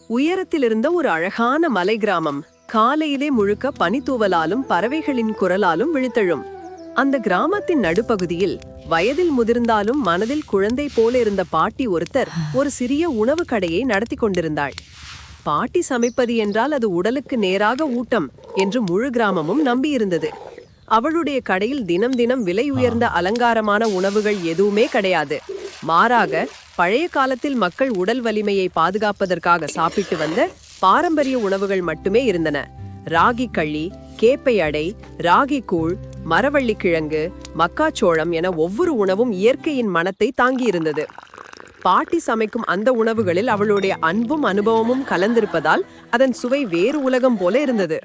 உயரத்தில் இருந்த ஒரு அழகான மலை கிராமம். காலையிலே முழுக்க பனித்தூவலாலும் பறவைகளின் குரலாலும் விழித்தெழும். அந்த கிராமத்தின் நடுப்பகுதியில் வயதில் முதிர்ந்தாலும் மனதில் குழந்தை போல இருந்த பாட்டி ஒருத்தர் ஒரு சிறிய உணவு கடையை நடத்தி கொண்டிருந்தாள். பாட்டி சமைப்பது என்றால் அது உடலுக்கு நேராக ஊட்டம் என்று முழு கிராமமும் நம்பியிருந்தது. அவளுடைய கடையில் தினம் தினம் விலை உயர்ந்த அலங்காரமான உணவுகள் எதுவுமே கிடையாது. மாறாக பழைய காலத்தில் மக்கள் உடல் வலிமையை பாதுகாப்பதற்காக சாப்பிட்டு வந்த பாரம்பரிய உணவுகள் மட்டுமே இருந்தன. ராகி களி, கேப்பை அடை, ராகி கூழ், மரவள்ளி கிழங்கு, மக்காச்சோளம் என ஒவ்வொரு உணவும் இயற்கையின் மனத்தை தாங்கியிருந்தது. பாட்டி சமைக்கும் அந்த உணவுகளில் அவளுடைய அன்பும் அனுபவமும் கலந்திருப்பதால் அதன் சுவை வேறு உலகம் போல இருந்தது.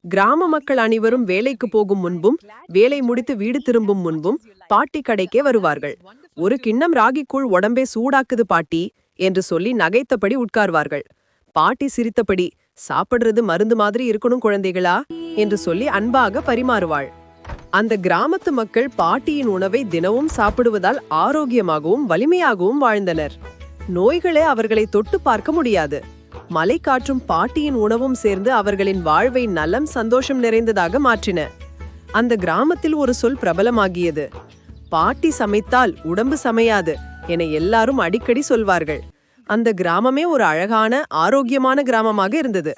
கிராம மக்கள் அனைவரும் வேலைக்கு போகும் முன்பும் வேலை முடித்து வீடு திரும்பும் முன்பும் பாட்டி கடைக்கே வருவார்கள். ஒரு கிண்ணம் ராகி கூழ் உடம்பே சூடாக்குது பாட்டி என்று சொல்லி நகைத்தபடி உட்கார்வார்கள். பாட்டி சிரித்தபடி, சாப்பிடுறது மருந்து மாதிரி இருக்கணும் குழந்தைகளா என்று சொல்லி அன்பாக பரிமாறுவாள். அந்த கிராமத்து மக்கள் பாட்டியின் உணவை தினமும் சாப்பிடுவதால் ஆரோக்கியமாகவும் வலிமையாகவும் வாழ்ந்தனர். நோய்களே அவர்களை தொட்டு பார்க்க முடியாது. மலை காற்றும் பாட்டியின் உணவும் சேர்ந்து அவர்களின் வாழ்வை நலம் சந்தோஷம் நிறைந்ததாக மாற்றின. அந்த கிராமத்தில் ஒரு சொல் பிரபலமாகியது. பாட்டி சமைத்தால் உடம்பு சமையாது என எல்லாரும் அடிக்கடி சொல்வார்கள். அந்த கிராமமே ஒரு அழகான ஆரோக்கியமான கிராமமாக இருந்தது.